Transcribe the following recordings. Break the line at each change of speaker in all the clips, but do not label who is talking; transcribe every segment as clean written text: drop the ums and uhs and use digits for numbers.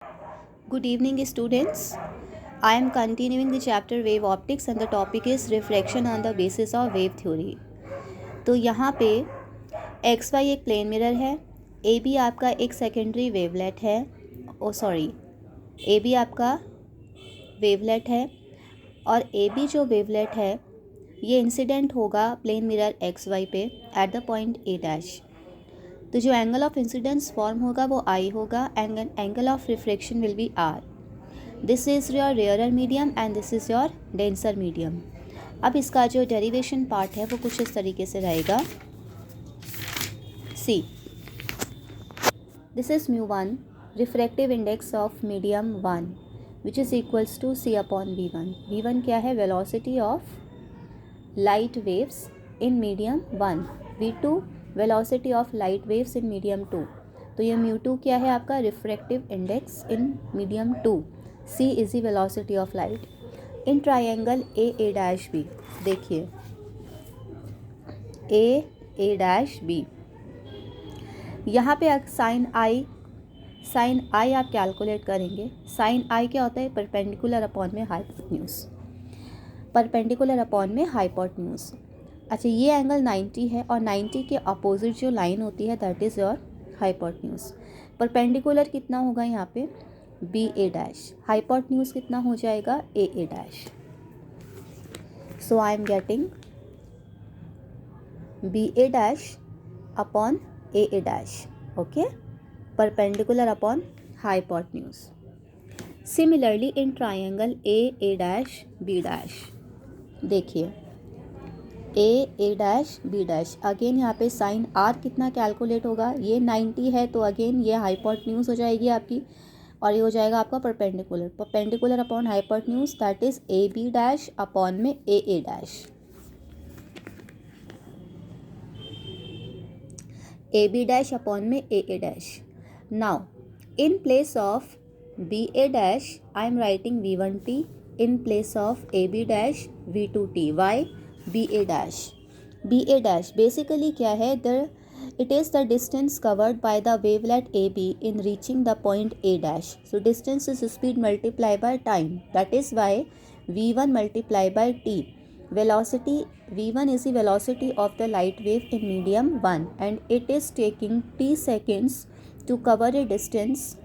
Good evening, students. I am continuing the chapter Wave Optics and the topic is Refraction on the basis of Wave Theory. तो यहाँ पे x Y एक plane mirror है, A B आपका एक secondary wavelet है, A B आपका wavelet है और ए बी जो वेवलेट है ये इंसिडेंट होगा प्लेन मिरर एक्स वाई पे at the point A dash. तो जो एंगल ऑफ इंसिडेंस फॉर्म होगा वो आई होगा and angle of reflection will be R. This is your rarer medium and this is your denser medium. अब इसका जो derivation part है वो कुछ इस तरीके से रहेगा। See this is mu one refractive index of medium one which is equals to C upon V one. V one क्या है? Velocity of light waves in medium one. V two velocity of light waves in medium two. तो ये mu two क्या है? आपका refractive index in medium two. C is the velocity of light in triangle A dash B. देखिए A dash B, यहाँ पे sign आई आप calculate करेंगे। साइन आई क्या होता है? परपेंडिकुलर अपॉन में हाइपोटेन्यूज, परपेंडिकुलर अपॉन में हाइपोटेन्यूज। अच्छा, ये एंगल 90 है और 90 के अपोजिट जो लाइन होती है that is your hypotenuse. Perpendicular कितना होगा यहाँ पे? B A dash. हाइपोटेन्यूज कितना हो जाएगा? A dash. So I am getting B A dash upon A dash. Okay, perpendicular upon hypotenuse. Similarly in triangle A dash B dash, देखिए A dash B dash. Again यहाँ पे sign are कितना calculate होगा? ये 90 है तो again ये hypotenuse हो जाएगी आपकी और ये हो जाएगा आपका perpendicular upon hypotenuse that is A B dash upon में A dash. A B dash upon में A dash. Now in place of B A dash I am writing V one T, in place of A B dash V two T. Why? B A dash basically क्या है? It is the distance covered by the wavelet A B in reaching the point A dash. So distance is speed multiply by time, that is Y V one multiply by T. velocity v1 is the velocity of the light wave in medium 1 and it is taking t seconds to cover a distance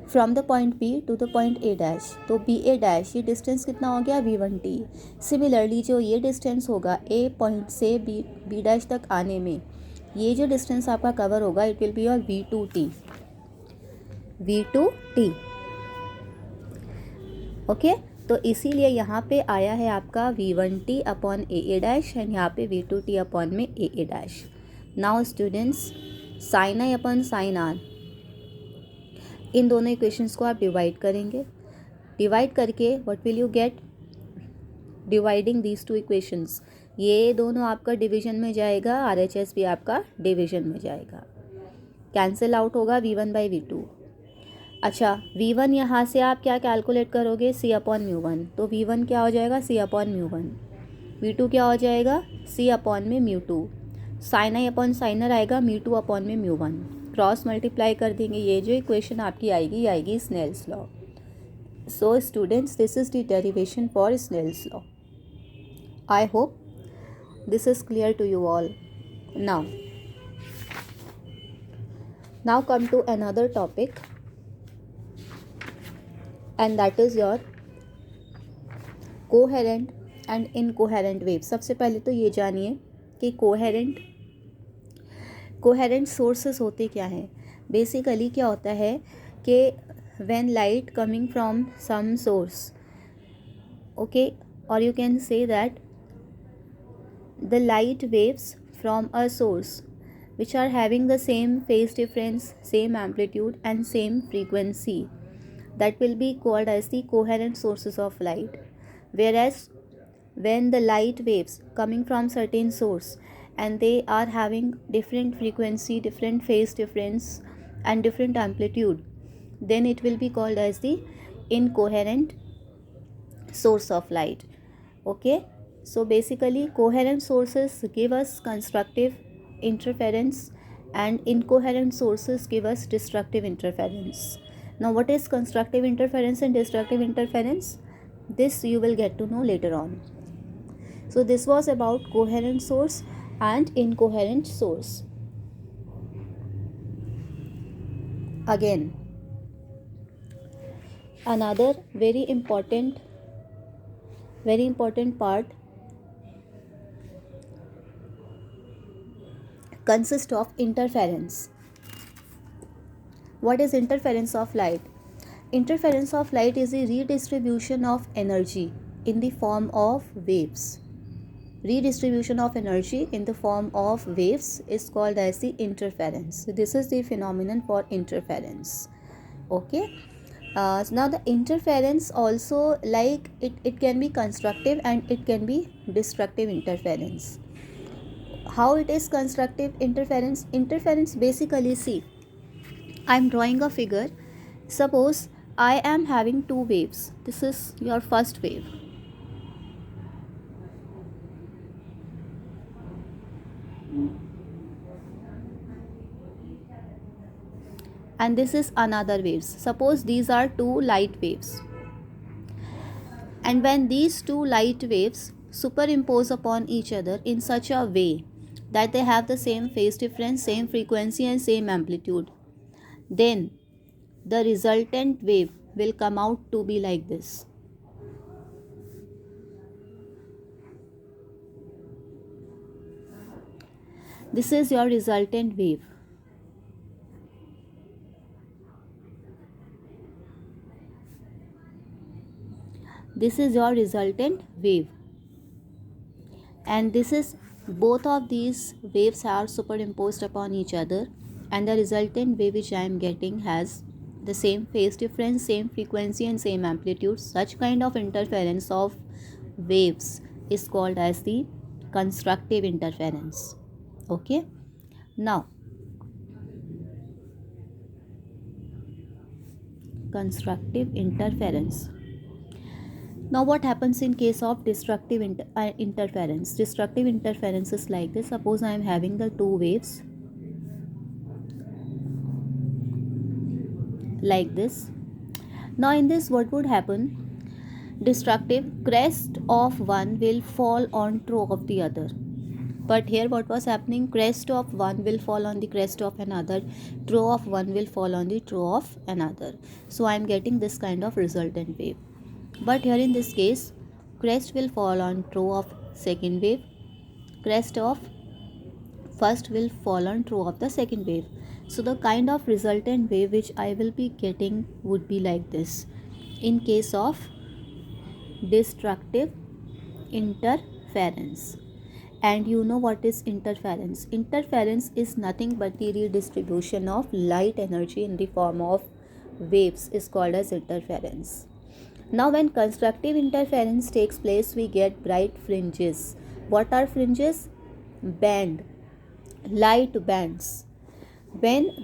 from the point B to the point A dash. तो B A dash ये distance कितना हो गया? We one T. Similarly जो ये distance होगा A point से B dash तक आने में, ये जो डिस्टेंस आपका कवर होगा it will be your V two T. Okay, तो इसीलिए यहाँ पे आया है आपका V one T upon A dash and यहाँ पे वी टू टी अपॉन में A dash. Now students, sine I upon sine R, इन दोनों इक्वेशंस को आप डिवाइड करेंगे। डिवाइड करके what will you get? Dividing these two equations, ये दोनों आपका डिवीजन में जाएगा, RHS भी आपका डिवीजन में जाएगा, कैंसिल आउट होगा V one by V two. अच्छा, वी वन यहाँ से आप क्या कैलकुलेट करोगे? C upon mu one. तो वी वन क्या हो जाएगा? C upon mu one. V two क्या हो जाएगा? सी अपॉन में mu two. Sine I upon sine R आएगा म्यू टू अपॉन में म्यू वन। क्रॉस मल्टीप्लाई कर देंगे, ये जो इक्वेशन आपकी आएगी Snell's law. So students, this is the derivation for Snell's law. I hope this is clear to you all. Now come to another topic and that is your coherent and incoherent wave. सबसे पहले तो ये जानिए कि coherent sources होते क्या हैं। Basically क्या होता है कि when light coming from some source, okay, और you can say that the light waves from a source which are having the same phase difference, same amplitude and same frequency, that will be called as the coherent sources of light. Whereas when the light waves coming from certain source and they are having different frequency, different phase difference and different amplitude, then it will be called as the incoherent source of light. Okay, so basically coherent sources give us constructive interference and incoherent sources give us destructive interference. Now what is constructive interference and destructive interference? This you will get to know later on. So this was about coherent source and incoherent source. Again, another very important part consists of interference. What is interference of light? Interference of light is a redistribution of energy in the form of waves. Redistribution of energy in the form of waves is called as the interference. So this is the phenomenon for interference. Okay. So now the interference also, like it can be constructive and it can be destructive interference. How it is constructive interference? Interference basically, see, I am drawing a figure. Suppose I am having two waves. This is your first wave. And this is another waves. Suppose these are two light waves. And when these two light waves superimpose upon each other in such a way that they have the same phase difference, same frequency and same amplitude, then the resultant wave will come out to be like this. This is your resultant wave. This is your resultant wave. And this is, both of these waves are superimposed upon each other, and the resultant wave which I am getting has the same phase difference, same frequency and same amplitude. Such kind of interference of waves is called as the constructive interference. Okay. Now, constructive interference. Now what happens in case of destructive interference? Destructive interference is like this. Suppose I am having the two waves like this. Now in this, what would happen? Destructive, crest of one will fall on toe of the other. But here what was happening? Crest of one will fall on the crest of another, toe of one will fall on the toe of another. So I am getting this kind of resultant wave. But here in this case, crest will fall on toe of second wave, crest of first will fall on toe of the second wave. So the kind of resultant wave which I will be getting would be like this in case of destructive interference. And you know what is interference? Interference is nothing but the redistribution of light energy in the form of waves is called as interference. Now when constructive interference takes place, we get bright fringes. What are fringes? Band, light bands. When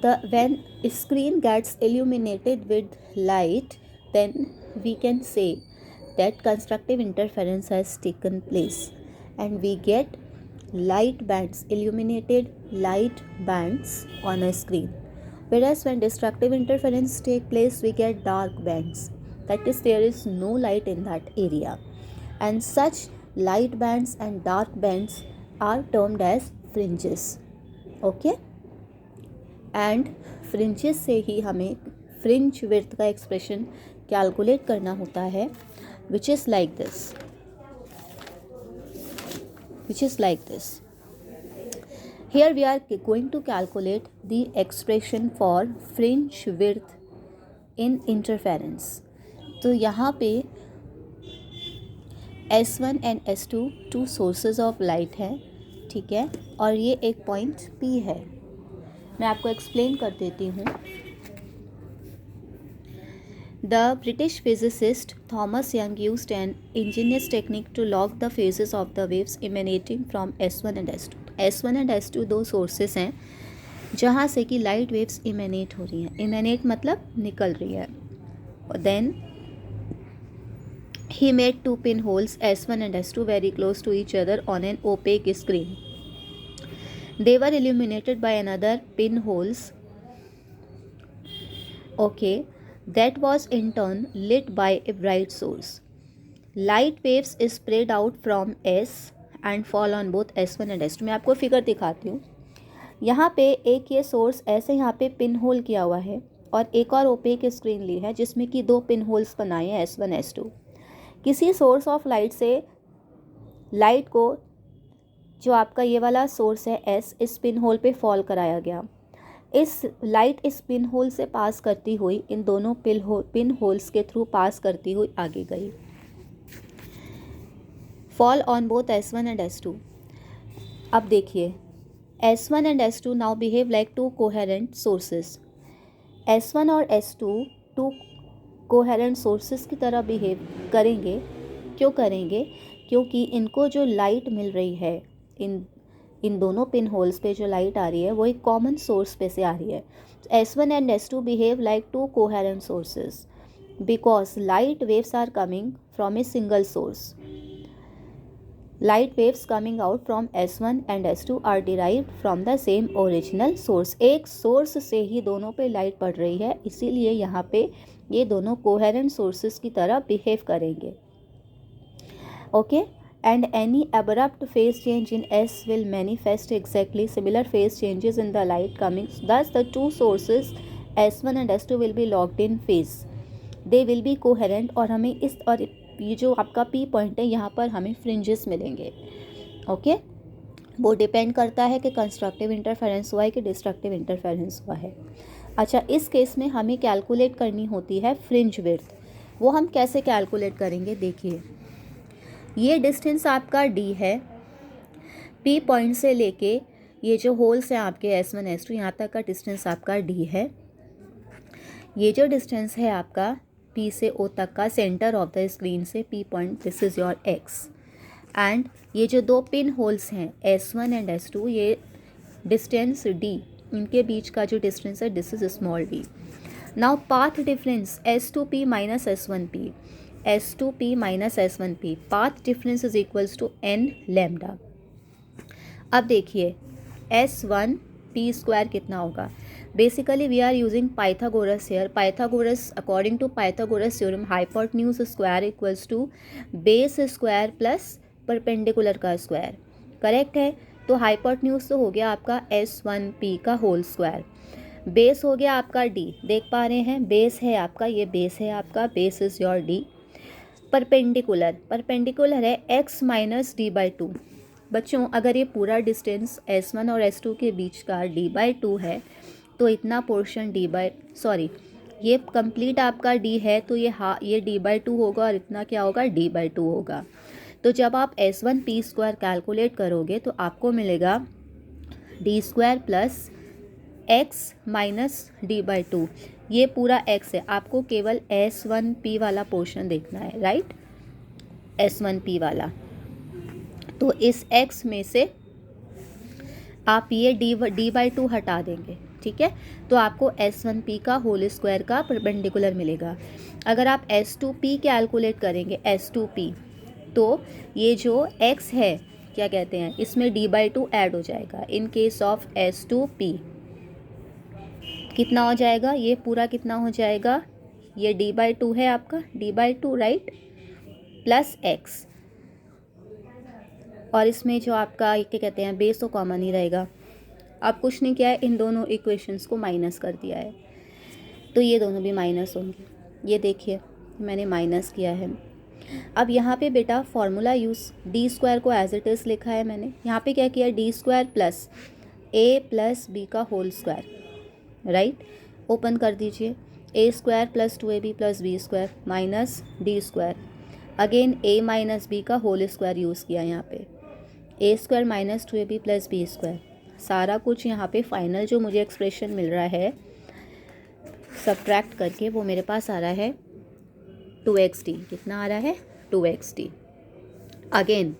screen gets illuminated with light, then we can say that constructive interference has taken place, and we get light bands, illuminated light bands on a screen. Whereas when destructive interference take place, we get dark bands. That is, there is no light in that area. And such light bands and dark bands are termed as fringes. Okay? And fringes से ही हमें fringe width का expression calculate करना होता है, which is like this. Here we are going to calculate the expression for fringe width in interference. तो यहाँ पे S1 and S2 two sources of light हैं, ठीक है, और ये एक पॉइंट P है. मैं आपको एक्सप्लेन कर देती हूँ. The British physicist Thomas Young used an ingenious technique to log the phases of the waves emanating from S1 and S2. S1 and S2 दो सोर्सेस हैं जहाँ से कि लाइट वेव्स इमेनेट हो रही हैं. इमेनेट मतलब निकल रही है. Then he made two pinholes S1 and S2 very close to each other on an opaque screen. They were illuminated by another pinholes, okay, that was in turn lit by a bright source. Light waves spread out from S and fall on both S1 and S2. मैं आपको figure दिखाती हूँ। यहाँ पे एक ये source ऐसे यहाँ पे पिन होल किया हुआ है और एक और ओपेक स्क्रीन ली है जिसमें कि 2 पिन होल्स बनाए हैं S1 S2। किसी सोर्स ऑफ लाइट से लाइट को जो आपका ये वाला सोर्स है S इस पिन होल पे फॉल कराया गया। इस लाइट इस पिन होल से पास करती हुई इन दोनों पिन होल्स के थ्रू पास करती हुई आगे गई। Fall on both S1 and S2। अब देखिए S1 and S2 now behave like two coherent sources. S1 और S2 टू कोहेरेंट सोर्सेस की तरह बिहेव करेंगे। क्यों करेंगे? क्योंकि इनको जो लाइट मिल रही है इन दोनों पिन होल्स पे जो लाइट आ रही है वो एक कॉमन सोर्स पे से आ रही है। S1 and S2 behave like two coherent sources because light waves are coming from a single source. Light waves coming out from S1 and S2 are derived from the same original source। एक source से ही दोनों पे light पड़ रही है, इसीलिए यहाँ पे ये दोनों कोहेरेंट सोर्सेस की तरह बिहेव करेंगे। Okay, and any abrupt phase change in S will manifest exactly similar phase changes in the light coming। Thus the two sources S1 and S2 will be locked in phase। They will be coherent और हमें इस और ये जो आपका P point है यहाँ पर हमें फ्रिंजेस मिलेंगे। ओके, वो डिपेंड करता है कि कंस्ट्रक्टिव इंटरफेरेंस हुआ है कि डिस्ट्रक्टिव इंटरफेरेंस हुआ है। अच्छा, इस केस में हमें कैलकुलेट करनी होती है फ्रिंज विड्थ। वो हम कैसे कैलकुलेट करेंगे? देखिए, ये डिस्टेंस आपका D है, P पॉइंट से लेके ये जो होल्स हैं आपके S1 S2 यहाँ तक का डिस्टेंस आपका D है। ये जो डिस्टेंस है आपका P से O तक का सेंटर ऑफ द स्क्रीन से P point, this is your X। And ये जो 2 पिन होल्स हैं S1 एंड S2, ये डिस्टेंस D, इनके बीच का जो डिस्टेंस है this is small d। Now path difference S2P minus S1P, S2P minus S1P, path difference is equals to n lambda. अब देखिए S1P स्क्वायर कितना होगा? Basically we are using Pythagoras here. Pythagoras, according to Pythagoras theorem, hypotenuse square equals to base square plus perpendicular का square. Correct है? तो hypotenuse तो हो गया आपका S1P का होल स्क्वायर, बेस हो गया आपका D, देख पा रहे हैं बेस है आपका, ये बेस है आपका, base is your D। Perpendicular, perpendicular है x माइनस D/2। बच्चों, अगर ये पूरा डिस्टेंस S1 और S2 के बीच का D/2 है तो इतना पोर्शन ये कंप्लीट आपका D है तो ये D/2 होगा और इतना क्या होगा? D/2 होगा। तो जब आप S1P स्क्वायर कैलकुलेट करोगे तो आपको मिलेगा D square plus x minus D/2। ये पूरा x है, आपको केवल S1P वाला पोर्शन देखना है, राइट? S1P वाला। तो इस x में से आप ये D/2 हटा देंगे, ठीक है? तो आपको S1P का होल स्क्वायर का परपेंडिकुलर मिलेगा। अगर आप S2P कैलकुलेट करेंगे, S2P, तो ये जो x है क्या कहते हैं, इसमें D/2 ऐड हो जाएगा। इन केस ऑफ S2P कितना हो जाएगा? ये पूरा कितना हो जाएगा? ये D/2 है आपका, D/2 राइट, प्लस x, और इसमें जो आपका क्या कहते हैं बेस तो कॉमन ही रहेगा। अब कुछ नहीं किया है, इन दोनों इक्वेशंस को माइनस कर दिया है, तो ये दोनों भी माइनस होंगे। ये देखिए मैंने माइनस किया है। अब यहाँ पे बेटा फॉर्मूला यूज़, D स्क्वायर को एज इट इज़ लिखा है मैंने। यहाँ पे क्या किया? D square plus A plus B का होल स्क्वायर, राइट? ओपन कर दीजिए, A square plus 2AB plus B square minus D square, again A minus B का होल स्क्वायर यूज़ किया यहाँ पे, A square minus 2AB plus B square. सारा कुछ यहाँ पे फाइनल जो मुझे एक्सप्रेशन मिल रहा है सब्ट्रैक्ट करके वो मेरे पास आ रहा है 2xd। कितना आ रहा है? 2xd। अगेन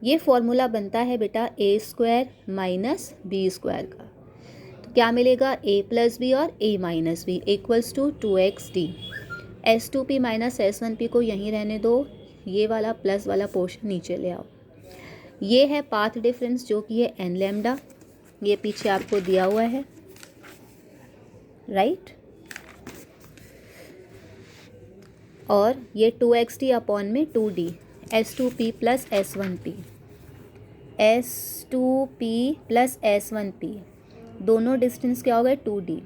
ये फॉर्मूला बनता है बेटा A square minus B square का, तो क्या मिलेगा? A प्लस बी और A minus B equals to 2xd। S2P minus S1P को यहीं रहने दो, ये वाला प्लस वाला पोर्शन नीचे ले आओ। ये है पाथ डिफरेंस जो कि है n लैम्डा, ये पीछे आपको दिया हुआ है, राइट। और ये 2xt अपॉन में 2d, S2p plus S1p, S2p plus S1p, दोनों डिस्टेंस क्या हो गए 2d,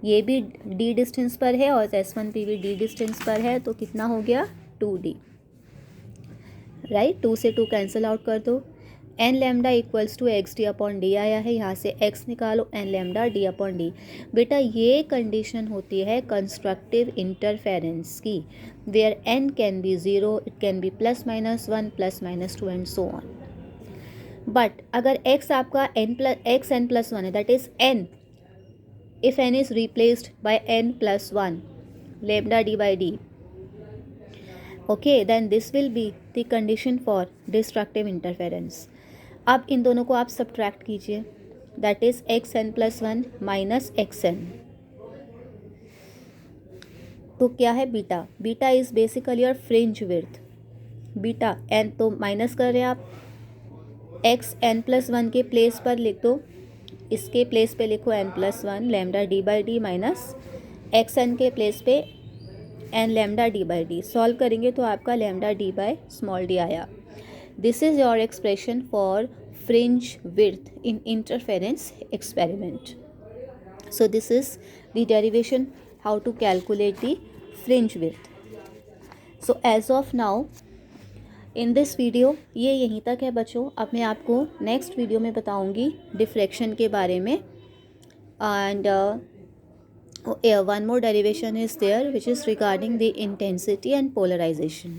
ये भी d डिस्टेंस पर है और S1p भी d डिस्टेंस पर है, तो कितना हो गया 2d, राइट। 2 से 2 कैंसिल आउट कर दो। N lambda equals to X D upon D आया है, यहाँ से x निकालो, N lambda D upon D. बेटा ये कंडीशन होती है कंस्ट्रक्टिव इंटरफेरेंस की, where n can be 0, it can be +-1 +-2 and so on. But अगर x आपका n+1 है, that is n, if n is replaced by n+1 lambda D by D, okay, then this will be the condition for destructive interference. अब इन दोनों को आप subtract कीजिए, that is xn+1 minus xn, तो क्या है beta, beta is basically your fringe width, beta n तो minus कर रहे हैं आप, xn+1 के प्लेस पर लिख दो, इसके प्लेस पे लिखो n+1 lambda D by D minus xn के प्लेस पे N lambda D by D. Solve करेंगे तो आपका lambda D by small D आया। This is your expression for fringe width in interference experiment. So this is the derivation how to calculate the fringe width. So as of now in this video ये यहीं तक है बच्चों। अब मैं आपको next video में बताऊंगी डिफ्रैक्शन के बारे में, and one more derivation is there which is regarding the intensity and polarization.